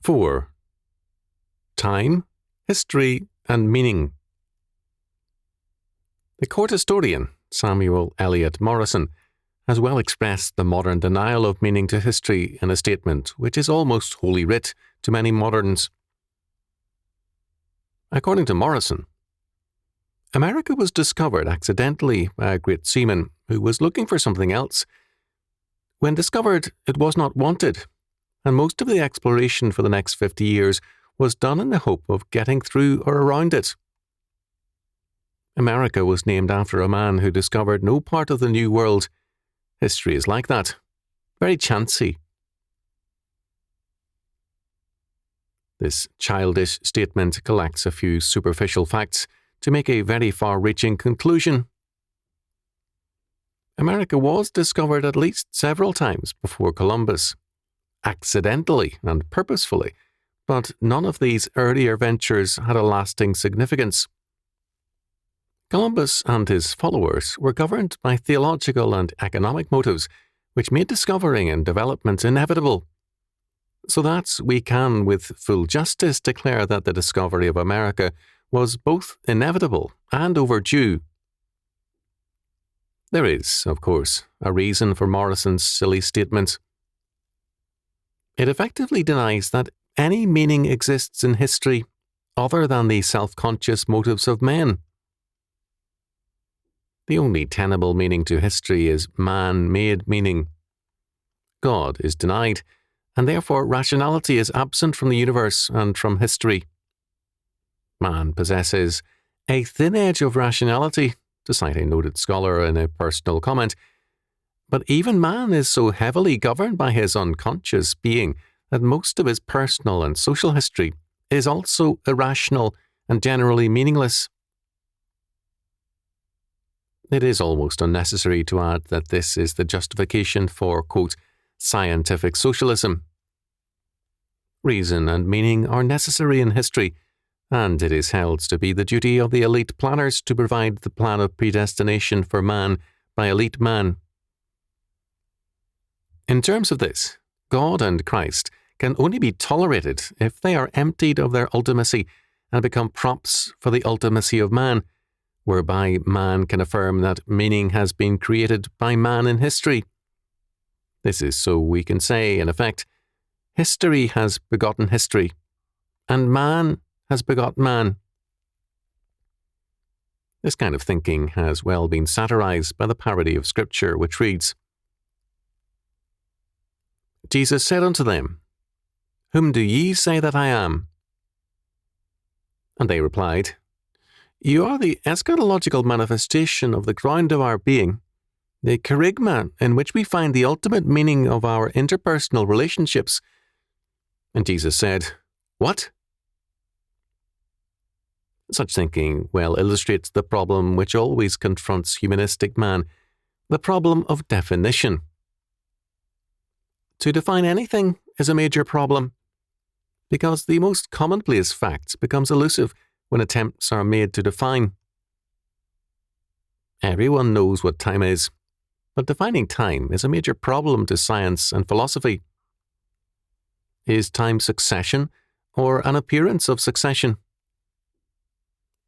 4. Time, history, and meaning. The court historian, Samuel Eliot Morison, has well expressed the modern denial of meaning to history in a statement which is almost holy writ to many moderns. According to Morison, America was discovered accidentally by a great seaman who was looking for something else. When discovered, it was not wanted, and most of the exploration for the next 50 years was done in the hope of getting through or around it. America was named after a man who discovered no part of the New World. History is like that, very chancy. This childish statement collects a few superficial facts to make a very far-reaching conclusion. America was discovered at least several times before Columbus, accidentally and purposefully, but none of these earlier ventures had a lasting significance. Columbus and his followers were governed by theological and economic motives, which made discovering and development inevitable. So that we can with full justice declare that the discovery of America was both inevitable and overdue. There is, of course, a reason for Morison's silly statement. It effectively denies that any meaning exists in history other than the self-conscious motives of men. The only tenable meaning to history is man-made meaning. God is denied, and therefore rationality is absent from the universe and from history. Man possesses a thin edge of rationality, to cite a noted scholar in a personal comment, but even man is so heavily governed by his unconscious being that most of his personal and social history is also irrational and generally meaningless. It is almost unnecessary to add that this is the justification for, quote, scientific socialism. Reason and meaning are necessary in history, and it is held to be the duty of the elite planners to provide the plan of predestination for man by elite man. In terms of this, God and Christ can only be tolerated if they are emptied of their ultimacy and become props for the ultimacy of man, whereby man can affirm that meaning has been created by man in history. This is so we can say, in effect, history has begotten history, and man has begot man. This kind of thinking has well been satirized by the parody of Scripture, which reads, Jesus said unto them, Whom do ye say that I am? And they replied, You are the eschatological manifestation of the ground of our being, the kerygma in which we find the ultimate meaning of our interpersonal relationships. And Jesus said, What? Such thinking well illustrates the problem which always confronts humanistic man, the problem of definition. To define anything is a major problem, because the most commonplace fact becomes elusive when attempts are made to define. Everyone knows what time is, but defining time is a major problem to science and philosophy. Is time succession or an appearance of succession?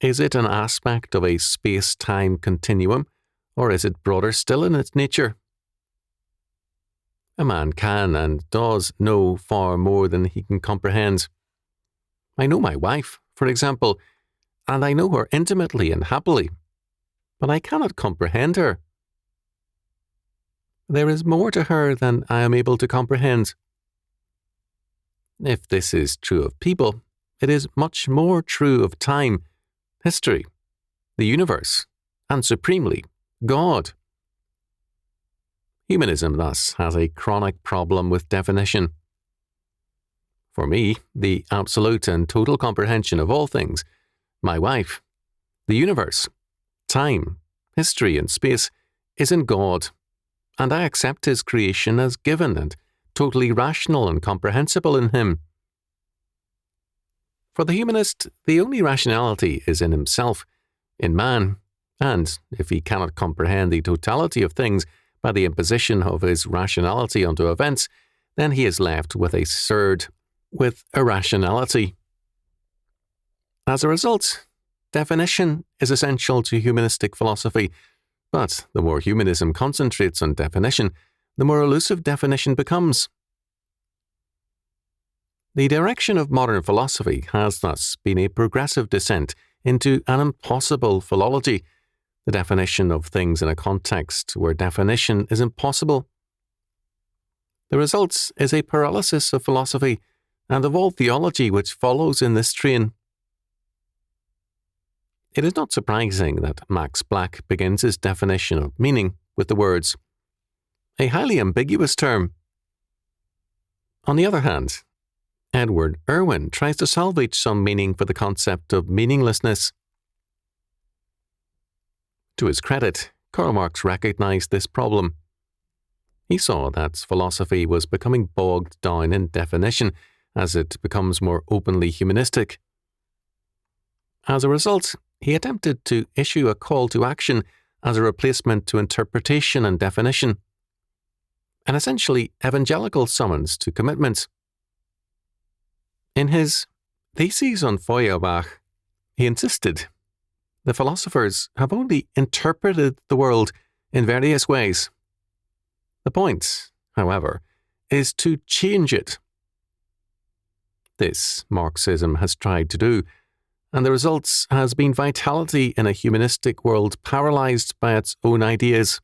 Is it an aspect of a space-time continuum, or is it broader still in its nature? A man can and does know far more than he can comprehend. I know my wife, for example, and I know her intimately and happily, but I cannot comprehend her. There is more to her than I am able to comprehend. If this is true of people, it is much more true of time, history, the universe, and supremely, God. Humanism thus has a chronic problem with definition. For me, the absolute and total comprehension of all things, my wife, the universe, time, history, and space, is in God, and I accept His creation as given and totally rational and comprehensible in Him. For the humanist, the only rationality is in himself, in man, and if he cannot comprehend the totality of things by the imposition of his rationality onto events, then he is left with a absurd, with irrationality. As a result, definition is essential to humanistic philosophy, but the more humanism concentrates on definition, the more elusive definition becomes. The direction of modern philosophy has thus been a progressive descent into an impossible philology, the definition of things in a context where definition is impossible. The result is a paralysis of philosophy and of all theology which follows in this train. It is not surprising that Max Black begins his definition of meaning with the words, a highly ambiguous term. On the other hand, Edward Irwin tries to salvage some meaning for the concept of meaninglessness. To his credit, Karl Marx recognized this problem. He saw that philosophy was becoming bogged down in definition as it becomes more openly humanistic. As a result, he attempted to issue a call to action as a replacement to interpretation and definition, an essentially evangelical summons to commitment. In his Theses on Feuerbach, he insisted, the philosophers have only interpreted the world in various ways. The point, however, is to change it. This Marxism has tried to do, and the result has been vitality in a humanistic world paralyzed by its own ideas.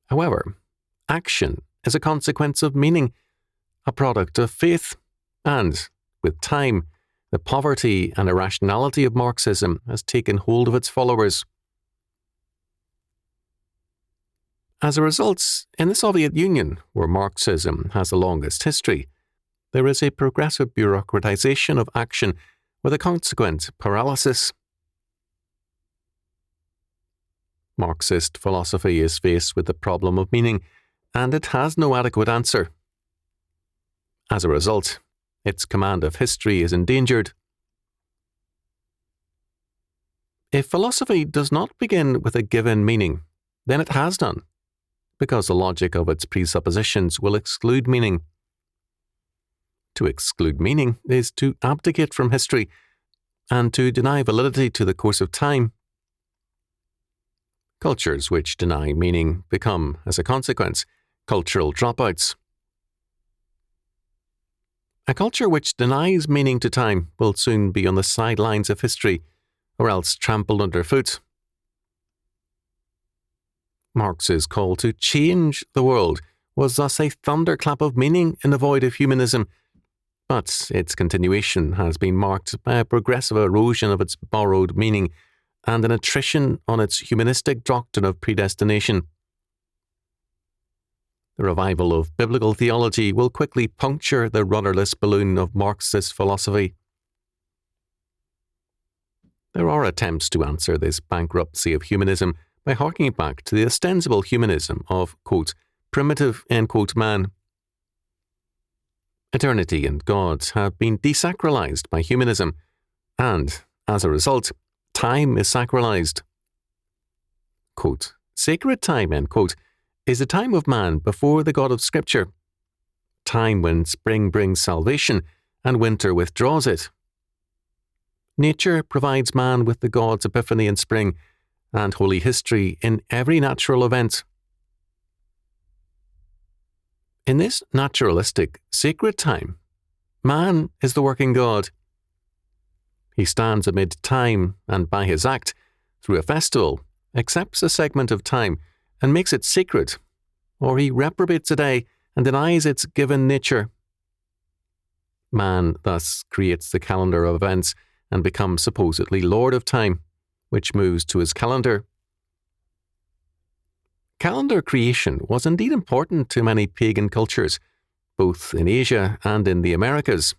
However, action is a consequence of meaning, a product of faith, and, with time, the poverty and irrationality of Marxism has taken hold of its followers. As a result, in the Soviet Union, where Marxism has the longest history, there is a progressive bureaucratization of action with a consequent paralysis. Marxist philosophy is faced with the problem of meaning, and it has no adequate answer. As a result, its command of history is endangered. If philosophy does not begin with a given meaning, then it has none, because the logic of its presuppositions will exclude meaning. To exclude meaning is to abdicate from history and to deny validity to the course of time. Cultures which deny meaning become, as a consequence, cultural dropouts. A culture which denies meaning to time will soon be on the sidelines of history, or else trampled underfoot. Marx's call to change the world was thus a thunderclap of meaning in the void of humanism, but its continuation has been marked by a progressive erosion of its borrowed meaning and an attrition on its humanistic doctrine of predestination. The revival of biblical theology will quickly puncture the rudderless balloon of Marxist philosophy. There are attempts to answer this bankruptcy of humanism by harking back to the ostensible humanism of, quote, primitive, end quote, man. Eternity and God have been desacralized by humanism, and, as a result, time is sacralized. Quote, sacred time, end quote, is the time of man before the God of Scripture, time when spring brings salvation and winter withdraws it. Nature provides man with the God's epiphany in spring and holy history in every natural event. In this naturalistic, sacred time, man is the working God. He stands amid time and by his act, through a festival, accepts a segment of time and makes it sacred, or he reprobates a day and denies its given nature. Man thus creates the calendar of events and becomes supposedly lord of time, which moves to his calendar. Calendar creation was indeed important to many pagan cultures, both in Asia and in the Americas,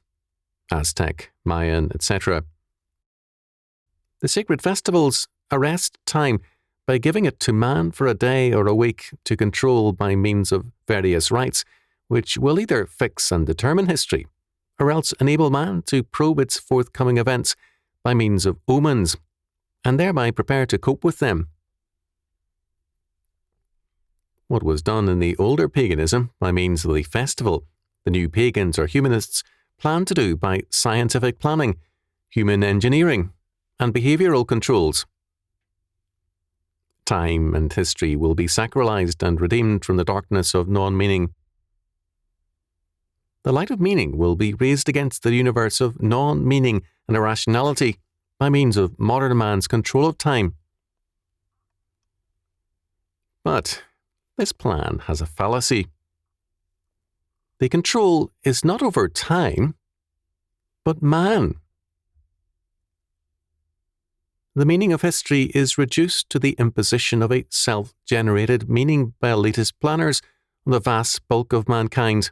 Aztec, Mayan, etc. The sacred festivals arrest time by giving it to man for a day or a week to control by means of various rites, which will either fix and determine history, or else enable man to probe its forthcoming events by means of omens, and thereby prepare to cope with them. What was done in the older paganism by means of the festival, the new pagans or humanists plan to do by scientific planning, human engineering, and behavioral controls. Time and history will be sacralized and redeemed from the darkness of non-meaning. The light of meaning will be raised against the universe of non-meaning and irrationality by means of modern man's control of time. But this plan has a fallacy. The control is not over time, but man. The meaning of history is reduced to the imposition of a self-generated meaning by elitist planners on the vast bulk of mankind.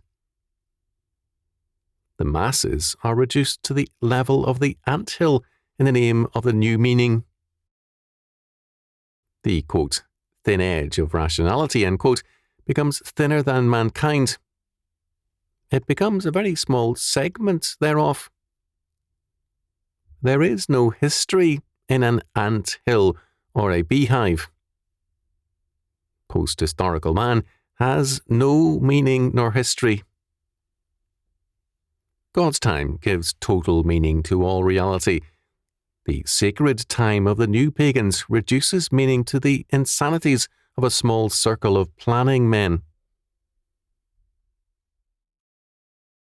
The masses are reduced to the level of the anthill in the name of the new meaning. The, quote, thin edge of rationality, end quote, becomes thinner than mankind. It becomes a very small segment thereof. There is no history in an ant-hill or a beehive. Post-historical man has no meaning nor history. God's time gives total meaning to all reality. The sacred time of the new pagans reduces meaning to the insanities of a small circle of planning men.